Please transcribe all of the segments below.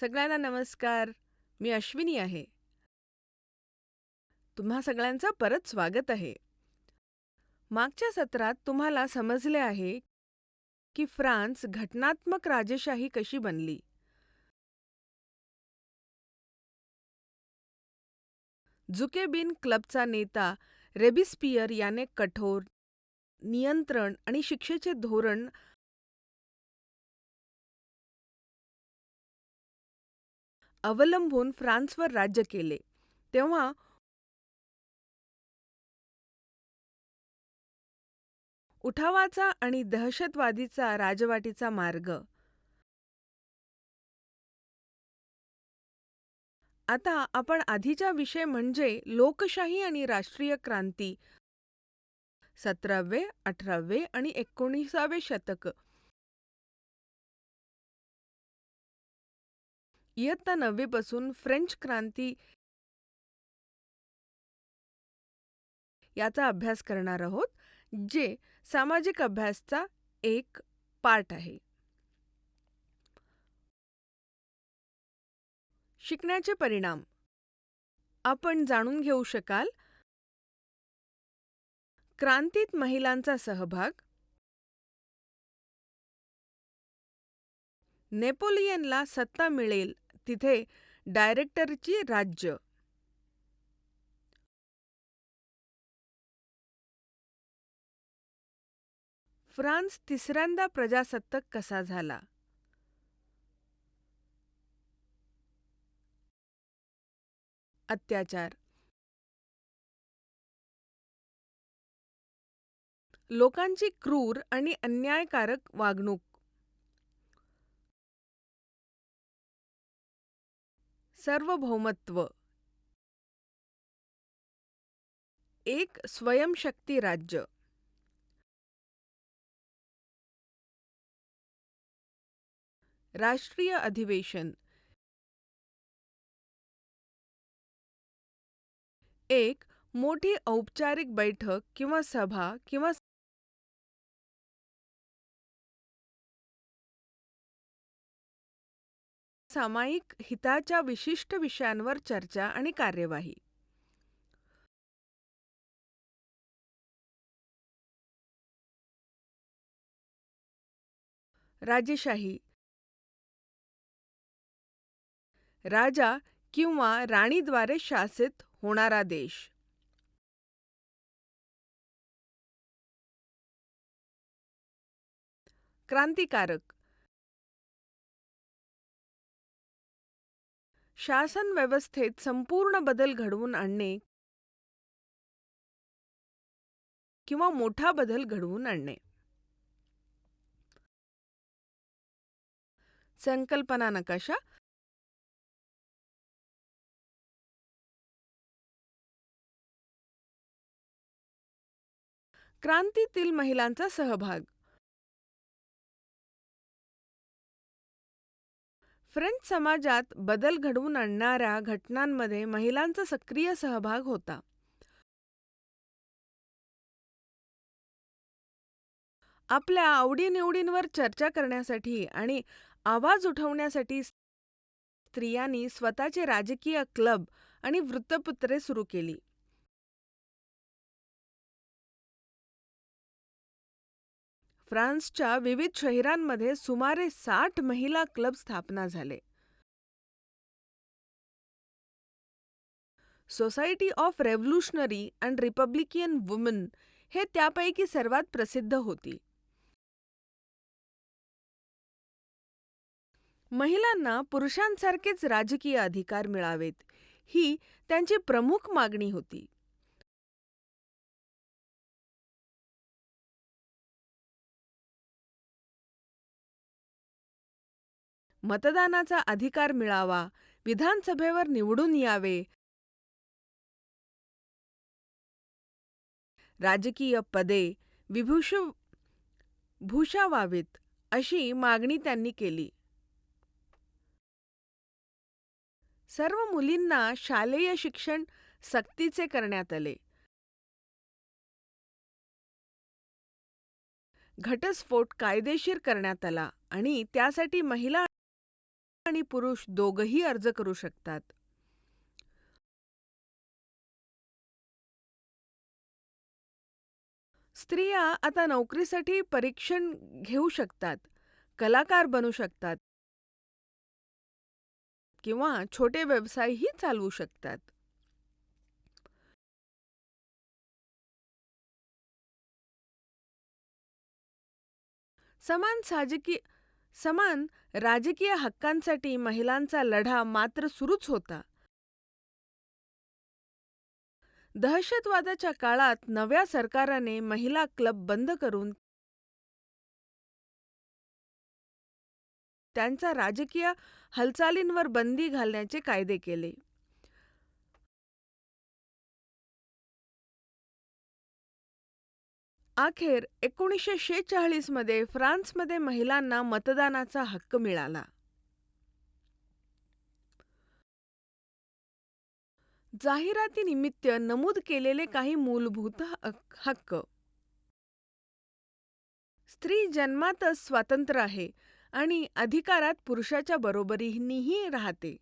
सगळ्यांना नमस्कार. मी अश्विनी आहे. तुम्हा सगळ्यांचं परत स्वागत आहे. मागच्या सत्रात तुम्हाला समजले आहे की फ्रान्स घटनात्मक राजेशाही कशी बनली. जुकेबिन क्लबचा नेता रेबिस्पियर याने कठोर, नियंत्रण आणि शिक्षेचे धोरण अवलंबून फ्रान्सवर राज्य केले. तेव्हा उठावाचा आणि दहशतवादीचा राजवाटीचा मार्ग. आता आपण आधीचा विषय म्हणजे लोकशाही आणि राष्ट्रीय क्रांती 17वे, 18वे आणि 19वे शतक. इयत्ता 9वी पासून फ्रेंच क्रांती याचा अभ्यास करणार आहोत, जे सामाजिक अभ्यासचा एक पार्ट आहे. शिकण्याचे परिणाम आपण जाणून घेऊ शकाल. क्रांतीत महिलांचा सहभाग. नेपोलियनला सत्ता मिळेल तिथे डायरेक्टरची राज्य. फ्रान्स तिसऱ्यांदा प्रजासत्ताक कसा झाला. अत्याचार. लोकांची क्रूर आणि अन्यायकारक वागणूक. सार्वभौमत्व. एक स्वयंशक्ती राज्य. राष्ट्रीय अधिवेशन. एक मोठी औपचारिक बैठक किंवा सभा किंवा सामायिक हिताच्या विशिष्ट विषयांवर चर्चा आणि कार्यवाही. राजेशाही. राजा किंवा राणीद्वारे शासित होणारा देश. क्रांतिकारक. शासन व्यवस्थेत संपूर्ण बदल घडवून आणणे किंवा मोठा बदल घडवून आणणे. संकल्पना नकाशा. क्रांतीतील महिलांचा सहभाग. फ्रेंच समाजात बदल घडवून आणणाऱ्या घटनांमध्ये महिलांचा सक्रिय सहभाग होता. आपल्या आवडीनिवडींवर चर्चा करण्यासाठी आणि आवाज उठवण्यासाठी स्त्रियांनी स्वतःचे राजकीय क्लब आणि वृत्तपत्रे सुरू केली. फ्रान्सच्या विविध शहरांमध्ये सुमारे 60 महिला क्लब स्थापना झाले. Society of revolutionary and Republican woman हे त्यापैकी सर्वात प्रसिद्ध होती. महिलांना पुरुषांसारखेच राजकीय अधिकार मिळावेत ही त्यांची प्रमुख मागणी होती. मतदानाचा अधिकार मिळावा, विधानसभेवर निवडून यावे, राजकीय पदे भूषवावीत अशी मागणी त्यांनी केली. सर्व मुलींना शालेय शिक्षण सक्तीचे करण्यात आले. घटस्फोट कायदेशीर करण्यात आला आणि त्यासाठी महिला आणि पुरुष दोघंही अर्ज करू शकतात. स्त्रिया आता नोकरीसाठी परीक्षण घेऊ शकतात, कलाकार बनू शकतात किंवा छोटे व्यवसायही चालवू शकतात. समान साजकी समान राजकीय हक्कांसाठी महिलांचा लढा मात्र सुरूच होता. दहशतवादाच्या काळात नव्या सरकाराने महिला क्लब बंद करून त्यांच्या राजकीय हालचालींवर बंदी घालण्याचे कायदे केले. अखेर 1946 मध्ये फ्रान्समध्ये महिलांना मतदानाचा हक्क मिळाला. जाहिरातीनिमित्त नमूद केलेले काही मूलभूत हक्क. स्त्री जन्मातच स्वतंत्र आहे आणि अधिकारात पुरुषाच्या बरोबरीनेही राहते.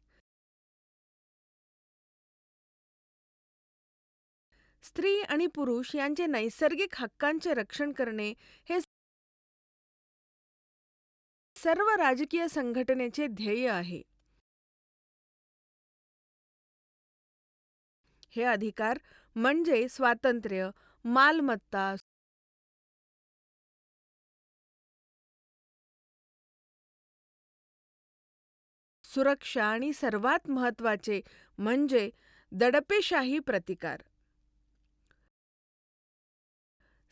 स्त्री आणि पुरुष यांचे नैसर्गिक हक्कांचे रक्षण करणे हे सर्व राजकीय संघटनेचे ध्येय आहे. हे अधिकार म्हणजे स्वातंत्र्य, मालमत्ता, सुरक्षा आणि सर्वात महत्त्वाचे म्हणजे दडपेशाही प्रतिकार.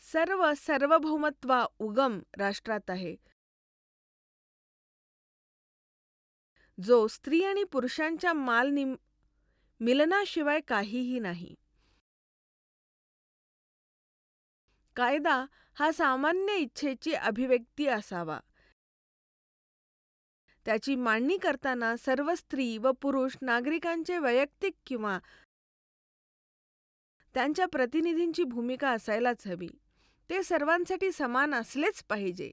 सार्वभौमत्व उगम राष्ट्रात आहे, जो स्त्री आणि पुरुषांच्या मिलनाशिवाय काहीही नाही. कायदा हा सामान्य इच्छेची अभिव्यक्ती असावा. त्याची मांडणी करताना सर्व स्त्री व पुरुष नागरिकांचे वैयक्तिक किंवा त्यांच्या प्रतिनिधींची भूमिका असायलाच हवी. ते सर्वांसाठी समान असलेच पाहिजे.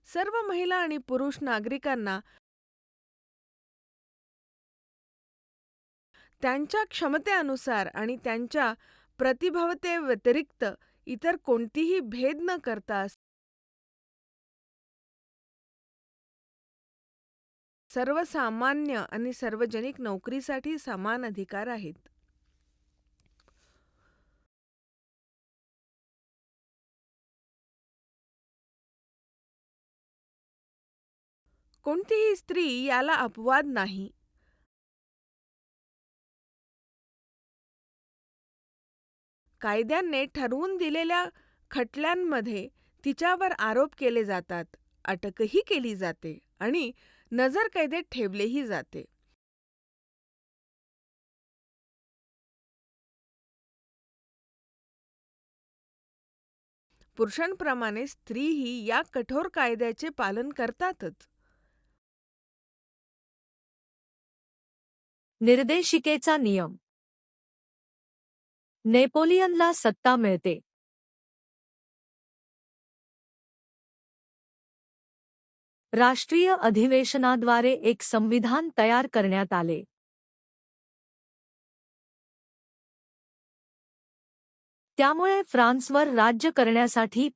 सर्व महिला आणि पुरुष नागरिकांना त्यांच्या क्षमतेनुसार आणि त्यांच्या प्रतिभवतेव्यतिरिक्त इतर कोणतीही भेद न करता सर्वसामान्य आणि सार्वजनिक नोकरीसाठी समान अधिकार आहेत. कोणतीही स्त्री याला अपवाद नाही. कायद्याने ठरवून दिलेल्या खटल्यांमध्ये तिच्यावर आरोप केले जातात, अटकही केली जाते आणि नजरकैदेत ठेवलेही जाते. पुरुषांप्रमाणे स्त्रीही या कठोर कायद्याचे पालन करतातच. निर्देशिकेचा नियम. नेपोलियनला सत्ता मिळते. राष्ट्रीय अधिवेशनाद्वारे एक संविधान तयार करण्यात आले. त्यामुळे फ्रान्सवर राज्य करण्यासाठी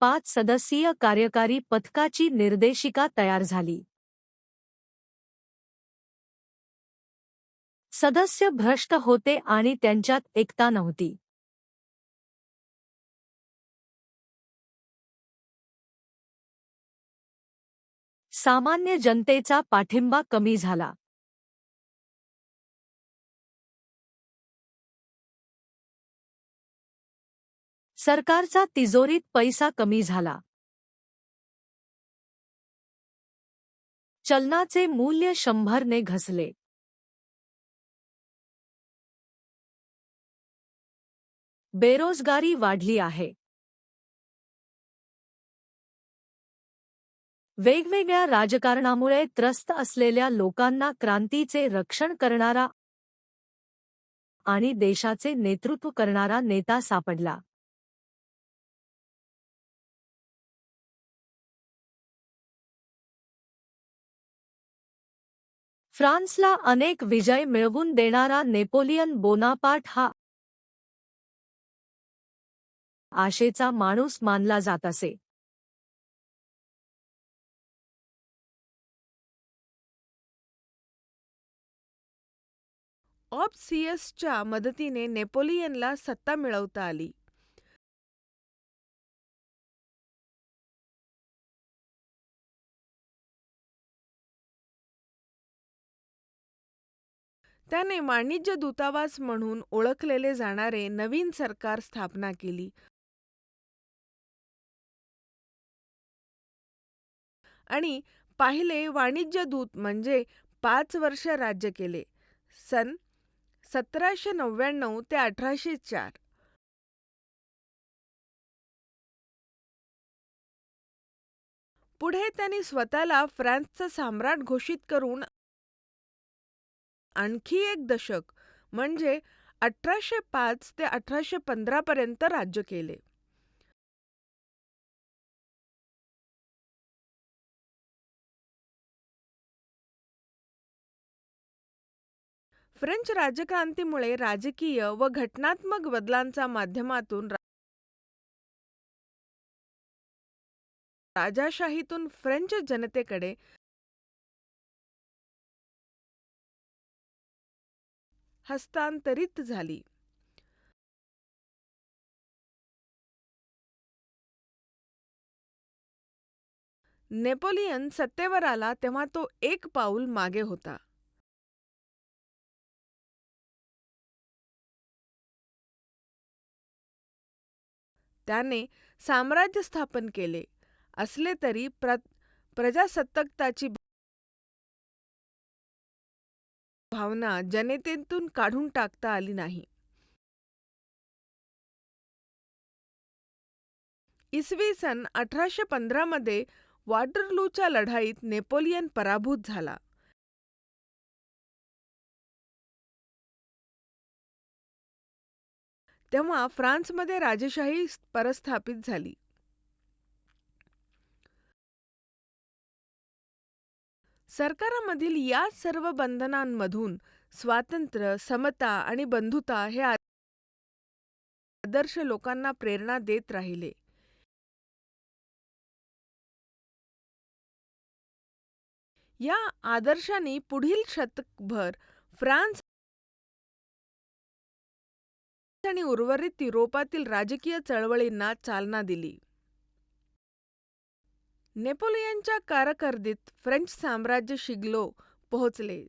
5 सदस्यीय कार्यकारी पथकाची निर्देशिका तयार झाली. सदस्य भ्रष्ट होते आणि त्यांच्यात एकता नव्हती. सामान्य जनतेचा पाठिंबा कमी झाला. सरकारचा तिजोरीत पैसा कमी झाला. चलनाचे मूल्य 100 ने घसले. बेरोजगारी वाढली आहे. वेगवेगळ्या राजकारणामुळे त्रस्त असलेल्या लोकांना क्रांतीचे रक्षण करणारा आणि देशाचे नेतृत्व करणारा नेता सापडला. फ्रान्सला अनेक विजय मिळवून देणारा नेपोलियन बोनापार्ट हा आशेचा माणूस मानला जात असे. ऑप्सियसच्या मदतीने नेपोलियनला सत्ता मिळवता आली. त्याने वाणिज्य दूतावास म्हणून ओळखलेले जाणारे नवीन सरकार स्थापना केली आणि पाहिले वाणिज्य दूत म्हणजे 5 वर्ष राज्य केले. सन 1799 ते 1804. पुढे त्यांनी स्वतःला फ्रान्सचा सम्राट घोषित करून आणखी एक दशक म्हणजे 1805 ते 1815 पर्यंत राज्य केले. फ्रेंच राजक्रांतीमुळे राजकीय व घटनात्मक बदलांच्या माध्यमातून राजाशाहीतून फ्रेंच जनतेकडे हस्तांतरित झाली. नेपोलियन सत्तेवर आला तेव्हा तो एक पाऊल मागे होता. त्याने साम्राज्य स्थापन केले असले तरी प्रजासत्ताकाची भावना जनतेतून काढून टाकता आली नाही. इसवी सन 1815 मध्ये वॉटरलूच्या लढाईत नेपोलियन पराभूत झाला. तेव्हा फ्रान्समध्ये राजेशाही प्रस्थापित झाली. सरकारामधील या सर्व बंधनांमधून स्वातंत्र्य, समता आणि बंधुता हे आदर्श लोकांना प्रेरणा देत राहिले. या आदर्शांनी पुढील शतकभर फ्रान्स आणि उर्वरित युरोपातील राजकीय चळवळींना चालना दिली. नेपोलियनच्या कारकिर्दीत फ्रेंच साम्राज्य शिगलो पोहोचले.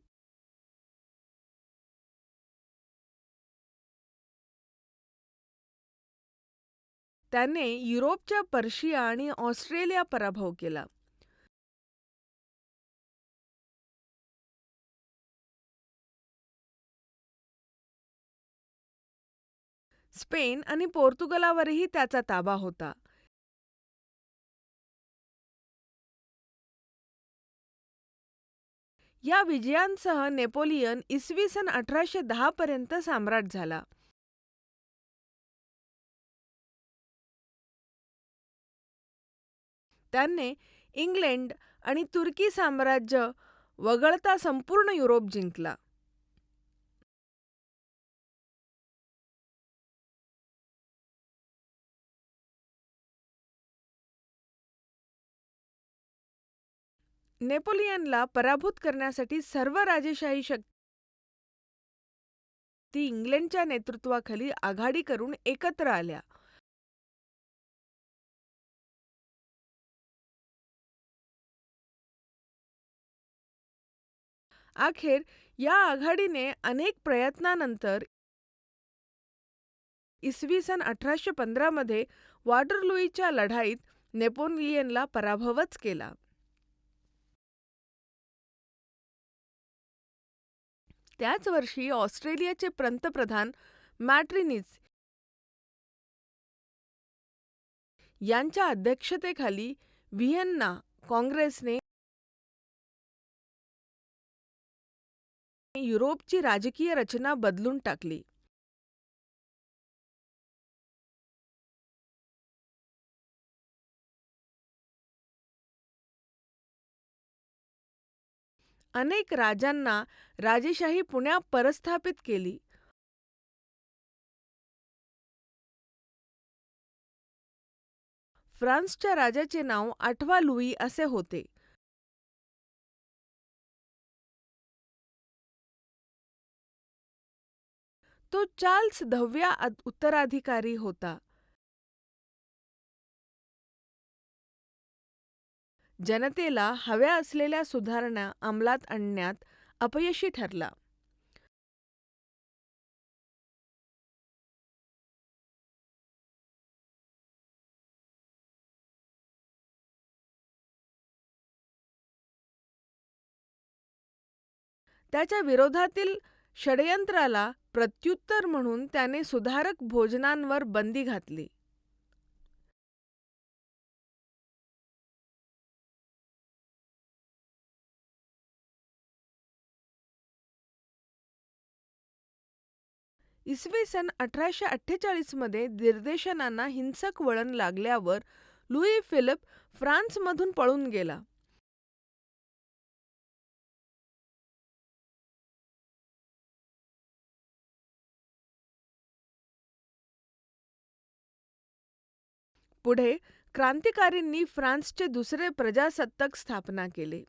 त्याने युरोपच्या पर्शिया आणि ऑस्ट्रेलिया पराभव केला. स्पेन आणि पोर्तुगालवरही त्याचा ताबा होता. या विजयांसह नेपोलियन इसवी सन 1810 पर्यंत सम्राट झाला. त्याने इंग्लंड आणि तुर्की साम्राज्य वगळता संपूर्ण युरोप जिंकला. नेपोलियनला पराभूत करण्यासाठी सर्व राजेशाही शक्ती इंग्लंडच्या नेतृत्वाखाली आघाडी करून एकत्र आल्या. अखेर या आघाडीने अनेक प्रयत्नांनंतर इसवी सन 1815 मध्ये वॉटरलूच्या लढाईत नेपोलियनला पराभवच केला. त्याच वर्षी ऑस्ट्रेलियाचे पंतप्रधान मॅट्रिनिस यांच्या अध्यक्षतेखाली व्हिएन्ना काँग्रेसने युरोपची राजकीय रचना बदलून टाकली. अनेक राजांना राजेशाही पुन्हा प्रस्थापित केली. फ्रान्सच्या राजाचे नाव 8वा लुई असे होते. तो चार्ल्स 10व्या उत्तराधिकारी होता. जनतेला हव्या असलेल्या सुधारणा अंमलात आणण्यात अपयशी ठरला. त्याच्या विरोधातील षडयंत्राला प्रत्युत्तर म्हणून त्याने सुधारक भोजनांवर बंदी घातली. इसवी सन 1848 मध्ये निर्देशनांना हिंसक वळण लागल्यावर लुई फिलिप फ्रान्समधून पळून गेला. पुढे क्रांतिकारींनी फ्रान्सचे दुसरे प्रजासत्ताक स्थापना केले.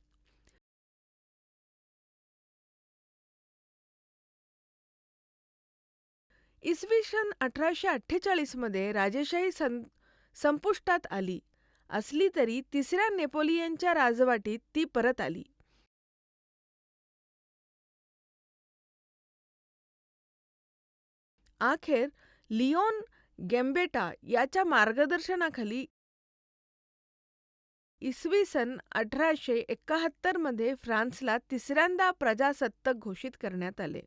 इसवी सन 1848 मध्ये राजेशाही संपुष्टात आली असली तरी तिसऱ्या नेपोलियनच्या राजवटीत ती परत आली. अखेर लिओन गॅम्बेटा याच्या मार्गदर्शनाखाली इसवी सन 1871 मध्ये फ्रान्सला तिसऱ्यांदा प्रजासत्ताक घोषित करण्यात आले.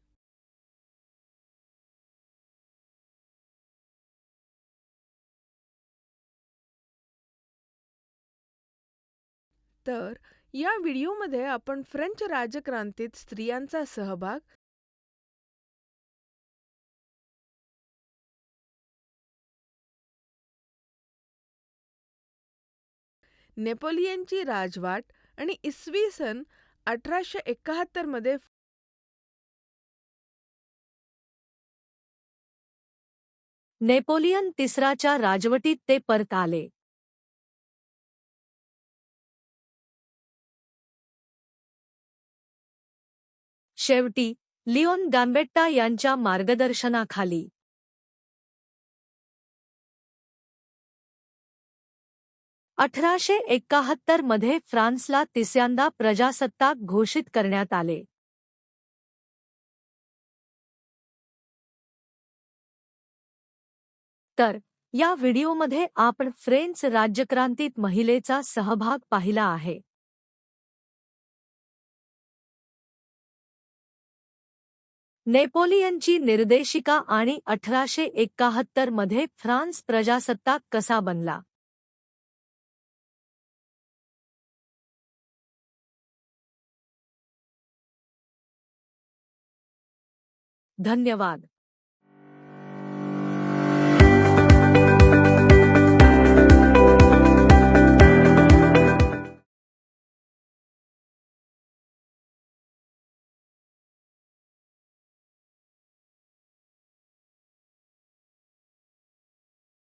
तर या व्हिडिओमध्ये आपण फ्रेंच राजक्रांतीत स्त्रियांचा सहभाग, नेपोलियनची राजवाट आणि इसवी सन 1871 मध्ये नेपोलियन तिसराच्या राजवटीत ते परत आले. शेवटी लिओन गॅम्बेट्टा यांच्या मार्गदर्शनाखाली 1871 मध्ये फ्रान्सला तिसऱ्यांदा प्रजासत्ताक घोषित करण्यात आले. तर या व्हिडिओमध्ये आपण फ्रेंच राज्यक्रांतीत महिलेचा सहभाग पाहिला आहे. नेपोलियनची निर्देशिका आणि 1871 मध्ये फ्रान्स प्रजासत्ताक कसा बनला. धन्यवाद.